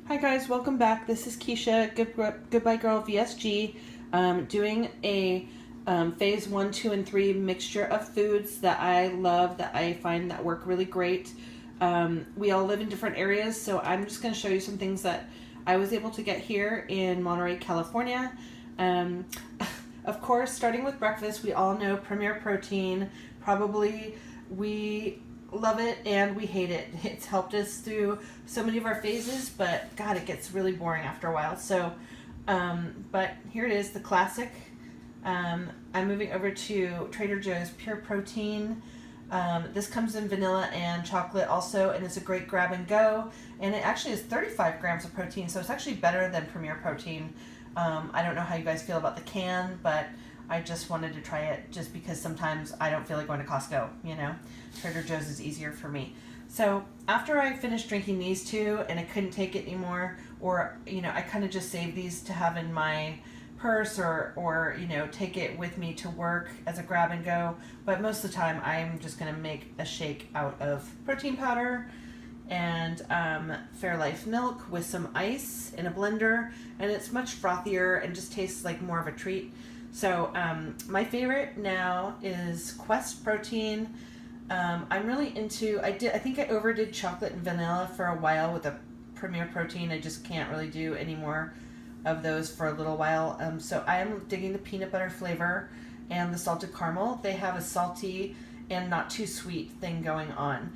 Hi guys, welcome back. This is Keisha, Goodbye Girl VSG, doing a phase 1, 2, and 3 mixture of foods that I love, that I find that work really great. We all live in different areas, so I'm just going to show you some things that I was able to get here in Monterey, California. Um, of course, starting with breakfast, we all know Premier Protein. Probably we love it and we hate it. It's helped us through so many of our phases, but God, it gets really boring after a while. So, but here it is, the classic. I'm moving over to Trader Joe's Pure Protein. This comes in vanilla and chocolate also, and it's a great grab and go. And it actually is 35 grams of protein, so it's actually better than Premier Protein. I don't know how you guys feel about the can, but I just wanted to try it just because sometimes I don't feel like going to Costco, you know. Trader Joe's is easier for me. So after I finished drinking these two and I couldn't take it anymore, or, you know, I kind of just saved these to have in my purse or, you know, take it with me to work as a grab and go. But most of the time I'm just going to make a shake out of protein powder and Fairlife milk with some ice in a blender, and it's much frothier and just tastes like more of a treat. So my favorite now is Quest Protein. I'm really into, I think I overdid chocolate and vanilla for a while with a Premier Protein. I just can't really do any more of those for a little while. So I am digging the peanut butter flavor and the salted caramel. They have a salty and not too sweet thing going on.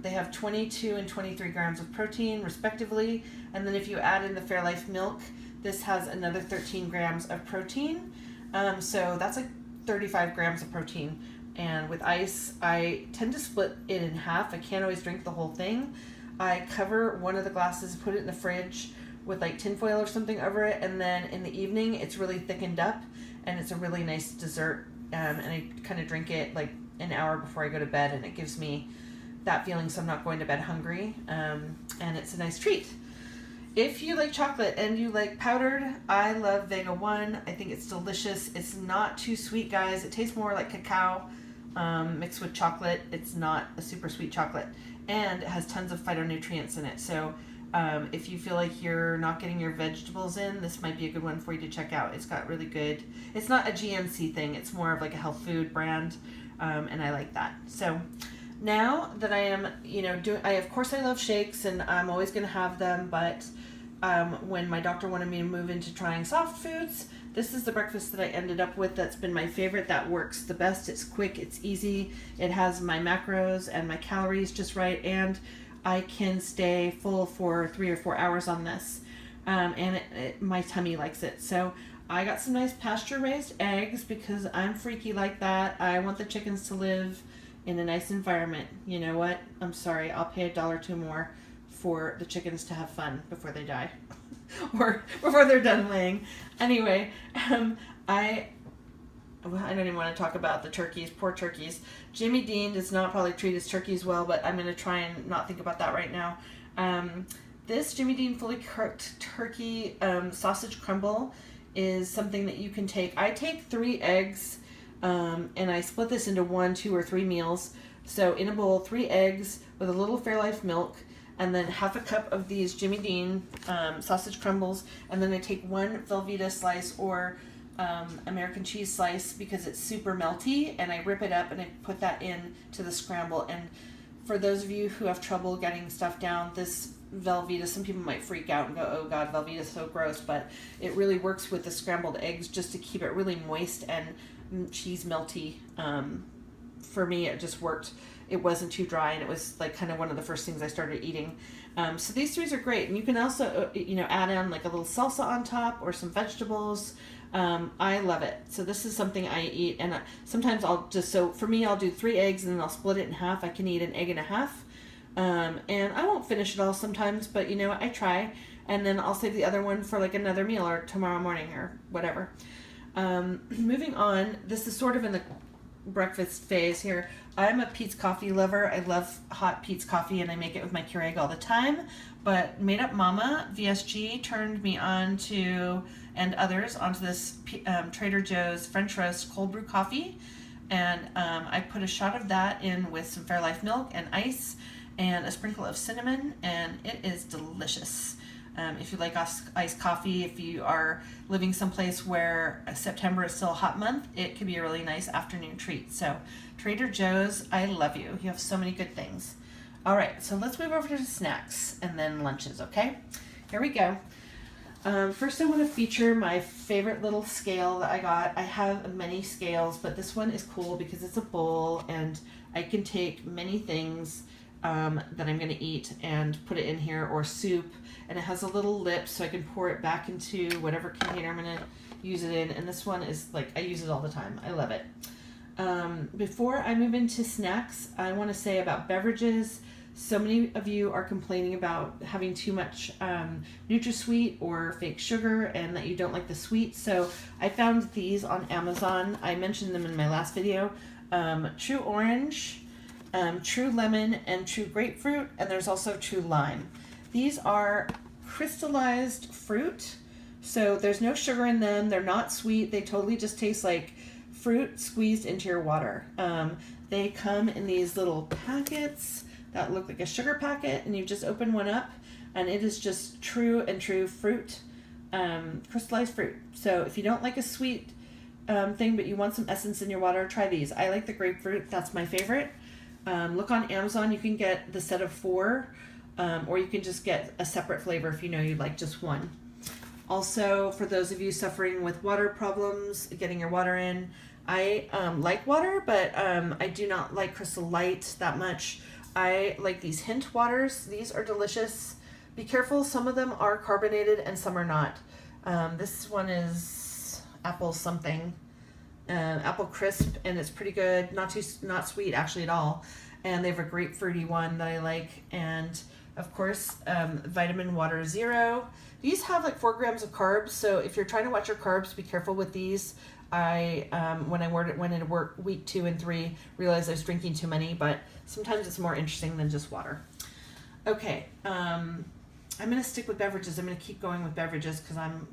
They have 22 and 23 grams of protein respectively. And then if you add in the Fairlife milk, this has another 13 grams of protein. So that's like 35 grams of protein. And with ice, I tend to split it in half. I can't always drink the whole thing. I cover one of the glasses, put it in the fridge with like tinfoil or something over it, and then in the evening it's really thickened up and it's a really nice dessert. And I kind of drink it like an hour before I go to bed, and it gives me that feeling so I'm not going to bed hungry. And it's a nice treat. If you like chocolate and you like powdered, I love Vega 1. I think it's delicious. It's not too sweet, guys. It tastes more like cacao mixed with chocolate. It's not a super sweet chocolate. And it has tons of phytonutrients in it. So if you feel like you're not getting your vegetables in, this might be a good one for you to check out. It's got really good, it's not a GNC thing. It's more of like a health food brand. And I like that. So now that I am, you know, of course I love shakes and I'm always going to have them, but when my doctor wanted me to move into trying soft foods, this is the breakfast that I ended up with. That's been my favorite. That works the best. It's quick, it's easy, it has my macros and my calories just right, and I can stay full for 3 or 4 hours on this, and my tummy likes it. So I got some nice pasture-raised eggs because I'm freaky like that. I want the chickens to live in a nice environment. You know what? I'm sorry. I'll pay $1 or $2 more for the chickens to have fun before they die or before they're done laying. Anyway, I don't even want to talk about the turkeys. Poor turkeys. Jimmy Dean does not probably treat his turkeys well, but I'm going to try and not think about that right now. This Jimmy Dean fully cooked turkey sausage crumble is something that you can take. I take 3 eggs, and I split this into 1, 2, or 3 meals. So in a bowl, 3 eggs with a little Fairlife milk, and then half a cup of these Jimmy Dean sausage crumbles, and then I take 1 Velveeta slice or American cheese slice because it's super melty, and I rip it up and I put that in to the scramble. And for those of you who have trouble getting stuff down, this Velveeta, some people might freak out and go, oh God, Velveeta is so gross, but it really works with the scrambled eggs just to keep it really moist and cheese melty. For me, it just worked. It wasn't too dry, and it was like kind of one of the first things I started eating. So these 3 are great, and you can also you know, add on like a little salsa on top or some vegetables. I love it. So this is something I eat, and sometimes I'll just, so for me, I'll do 3 eggs and then I'll split it in half. I can eat an egg and a half, and I won't finish it all sometimes, but you know what, I try, and then I'll save the other one for like another meal or tomorrow morning or whatever. Moving on, this is sort of in the breakfast phase here. I'm a Peet's coffee lover. I love hot Peet's coffee, and I make it with my Keurig all the time. But Made Up Mama VSG turned me on to, and others, onto this Trader Joe's French roast cold brew coffee, and I put a shot of that in with some Fairlife milk and ice, and a sprinkle of cinnamon, and it is delicious. If you like iced coffee, if you are living someplace where September is still a hot month, it could be a really nice afternoon treat. So Trader Joe's, I love you. You have so many good things. All right, so let's move over to snacks and then lunches, okay? Here we go. First I want to feature my favorite little scale that I got. I have many scales, but this one is cool because it's a bowl and I can take many things that I'm going to eat and put it in here, or soup, and it has a little lip so I can pour it back into whatever container I'm going to use it in, and this one is like, I use it all the time. I love it. Before I move into snacks, I want to say about beverages. So many of you are complaining about having too much NutraSweet or fake sugar and that you don't like the sweet. So I found these on Amazon. I mentioned them in my last video. True Orange, True Lemon, and True Grapefruit. And there's also True Lime. These are crystallized fruit. So there's no sugar in them. They're not sweet. They totally just taste like fruit squeezed into your water. They come in these little packets that look like a sugar packet, and you just open one up and it is just true fruit, crystallized fruit. So if you don't like a sweet thing but you want some essence in your water, try these. I like the grapefruit. That's my favorite. Look on Amazon. You can get the set of 4, or you can just get a separate flavor if you know you'd like just one. Also, for those of you suffering with water problems, getting your water in, I like water, but I do not like Crystal Light that much. I like these hint waters. These are delicious. Be careful, some of them are carbonated and some are not. This one is apple something, apple crisp, and it's pretty good. Not sweet actually at all. And they have a grapefruity one that I like. And of course, vitamin water zero. These have like 4 grams of carbs. So if you're trying to watch your carbs, be careful with these. I, when I went into work week 2 and 3, realized I was drinking too many, but sometimes it's more interesting than just water. Okay, I'm going to stick with beverages. I'm going to keep going with beverages because I'm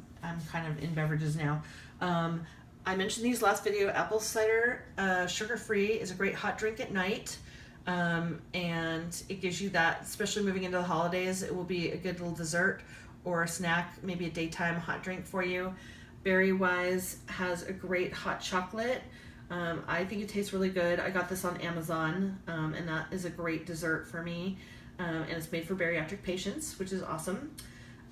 kind of in beverages now. I mentioned these last video. Apple cider, sugar-free, is a great hot drink at night. And it gives you that, especially moving into the holidays, it will be a good little dessert or a snack, maybe a daytime hot drink for you. Berry Wise has a great hot chocolate. I think it tastes really good. I got this on Amazon, and that is a great dessert for me. And it's made for bariatric patients, which is awesome.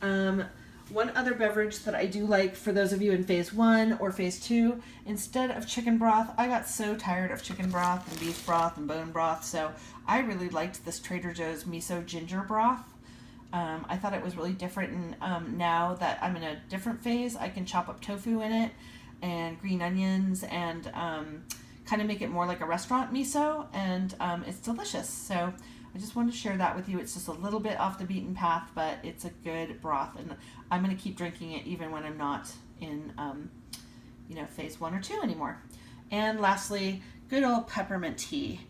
One other beverage that I do like for those of you in phase 1 or phase 2, instead of chicken broth, I got so tired of chicken broth and beef broth and bone broth, so I really liked this Trader Joe's miso ginger broth. I thought it was really different, and now that I'm in a different phase, I can chop up tofu in it and green onions and kind of make it more like a restaurant miso, and it's delicious. So I just wanted to share that with you. It's just a little bit off the beaten path, but it's a good broth, and I'm going to keep drinking it even when I'm not in phase 1 or 2 anymore. And lastly, good old peppermint tea.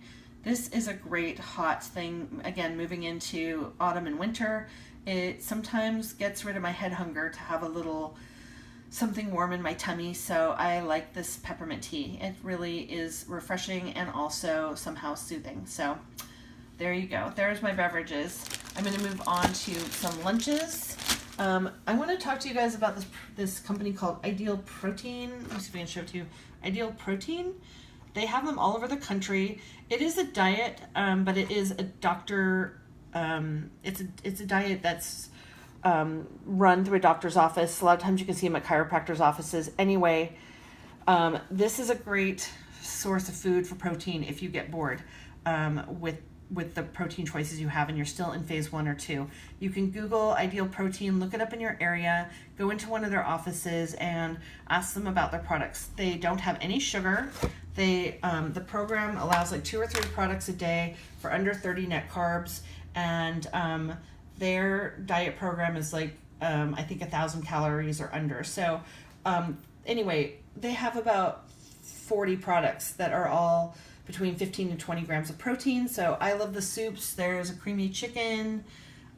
This is a great hot thing, again, moving into autumn and winter. It sometimes gets rid of my head hunger to have a little something warm in my tummy, so I like this peppermint tea. It really is refreshing and also somehow soothing. So there you go. There's my beverages. I'm going to move on to some lunches. I want to talk to you guys about this company called Ideal Protein. Let me see if I can show it to you. Ideal Protein. They have them all over the country. It is a diet, but it is a doctor. It's a diet that's run through a doctor's office. A lot of times you can see them at chiropractors' offices. Anyway, this is a great source of food for protein if you get bored with the protein choices you have and you're still in phase 1 or 2. You can Google Ideal Protein, look it up in your area, go into one of their offices and ask them about their products. They don't have any sugar. The program allows like 2 or 3 products a day for under 30 net carbs, and their diet program is like I think 1,000 calories or under. So anyway, they have about 40 products that are all between 15 and 20 grams of protein. So I love the soups. There's a creamy chicken,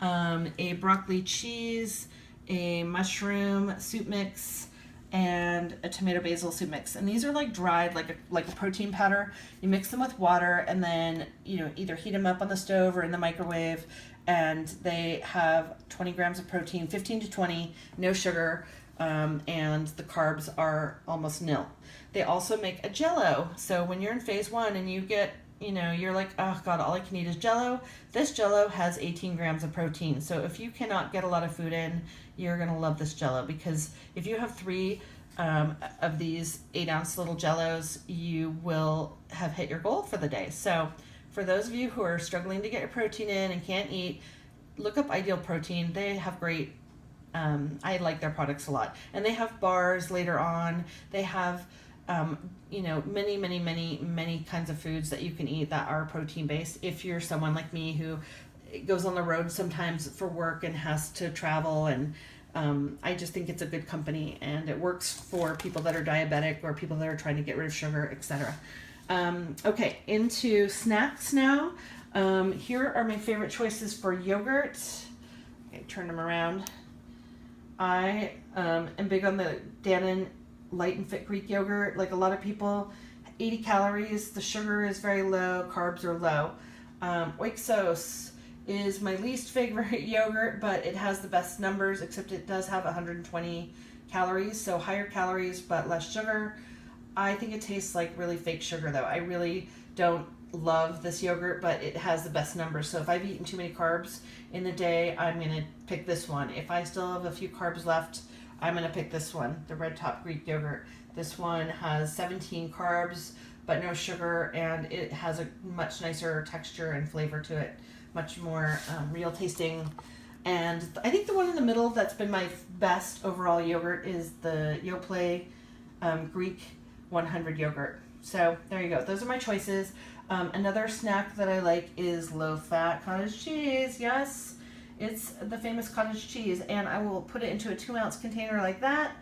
a broccoli cheese, a mushroom soup mix, and a tomato basil soup mix. And these are like dried, like a protein powder. You mix them with water and then either heat them up on the stove or in the microwave, and they have 20 grams of protein, 15 to 20, no sugar, and the carbs are almost nil. They also make a Jello. So when you're in phase 1 and you get, you're like, oh God, all I can eat is Jello. This Jello has 18 grams of protein. So if you cannot get a lot of food in, you're going to love this Jello, because if you have 3 of these 8-ounce little Jellos, you will have hit your goal for the day. So for those of you who are struggling to get your protein in and can't eat, look up Ideal Protein. They have great, I like their products a lot. And they have bars later on. They have, many kinds of foods that you can eat that are protein based. If you're someone like me who goes on the road sometimes for work and has to travel, and I just think it's a good company, and it works for people that are diabetic or people that are trying to get rid of sugar, etc. Okay, into snacks now. Here are my favorite choices for yogurt. Okay, turn them around. I am big on the Dannon Light and Fit Greek yogurt. Like a lot of people, 80 calories. The sugar is very low. Carbs are low. Oixos is my least favorite yogurt, but it has the best numbers, except it does have 120 calories, so higher calories but less sugar. I think it tastes like really fake sugar, though. I really don't love this yogurt, but it has the best numbers. So if I've eaten too many carbs in the day, I'm going to pick this one. If I still have a few carbs left, I'm going to pick this one, the Red Top Greek yogurt. This one has 17 carbs but no sugar, and it has a much nicer texture and flavor to it, much more real tasting. And I think the one in the middle that's been my best overall yogurt is the Yoplait Greek 100 yogurt. So there you go. Those are my choices. Another snack that I like is low-fat cottage cheese. Yes, it's the famous cottage cheese, and I will put it into a 2-ounce container like that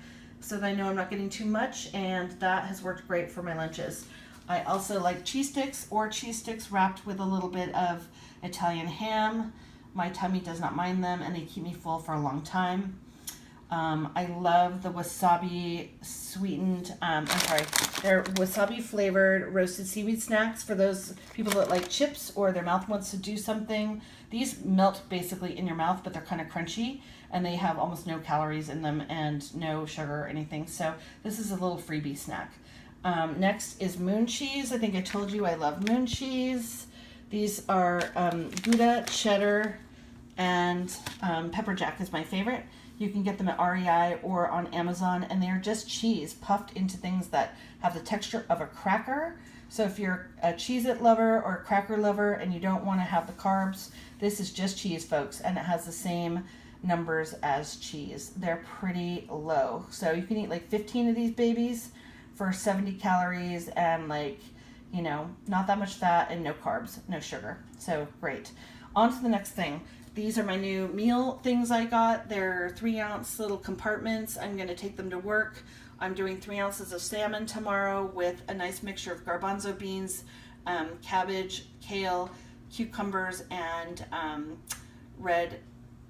so that I know I'm not getting too much, and that has worked great for my lunches. I also like cheese sticks, or cheese sticks wrapped with a little bit of Italian ham. My tummy does not mind them, and they keep me full for a long time. I love the wasabi sweetened, they're wasabi flavored roasted seaweed snacks for those people that like chips or their mouth wants to do something. These melt basically in your mouth, but they're kind of crunchy, and they have almost no calories in them and no sugar or anything. So this is a little freebie snack. Next is moon cheese. I think I told you I love moon cheese. These are Gouda, cheddar, and pepper jack is my favorite. You can get them at REI or on Amazon, and they're just cheese puffed into things that have the texture of a cracker. So if you're a Cheez-It lover or a cracker lover and you don't want to have the carbs, this is just cheese, folks, and it has the same numbers as cheese. They're pretty low. So you can eat like 15 of these babies for 70 calories and not that much fat and no carbs, no sugar. So great. On to the next thing. These are my new meal things I got. They're 3-ounce little compartments. I'm going to take them to work. I'm doing 3 ounces of salmon tomorrow with a nice mixture of garbanzo beans, cabbage, kale, cucumbers, and red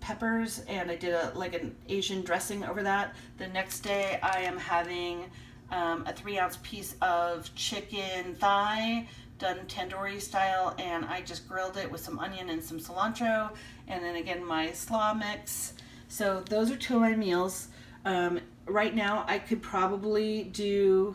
peppers. And I did an Asian dressing over that. The next day I am having a 3-ounce piece of chicken thigh done tandoori style, and I just grilled it with some onion and some cilantro, and then again my slaw mix. So those are 2 of my meals. Right now I could probably do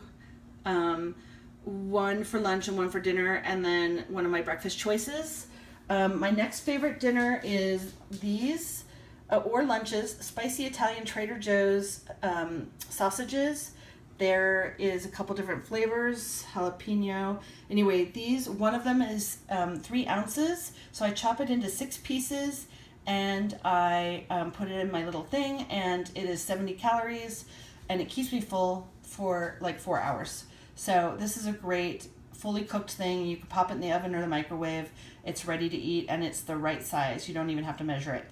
one for lunch and one for dinner, and then one of my breakfast choices. My next favorite dinner is these, or lunches, spicy Italian Trader Joe's sausages. There is a couple different flavors, jalapeno. Anyway, one of them is 3 ounces. So I chop it into 6 pieces, and I put it in my little thing, and it is 70 calories, and it keeps me full for like 4 hours. So this is a great fully cooked thing. You can pop it in the oven or the microwave. It's ready to eat, and it's the right size. You don't even have to measure it.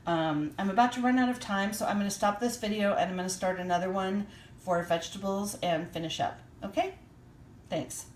I'm about to run out of time, so I'm going to stop this video, and I'm going to start another one for vegetables and finish up. Okay? Thanks.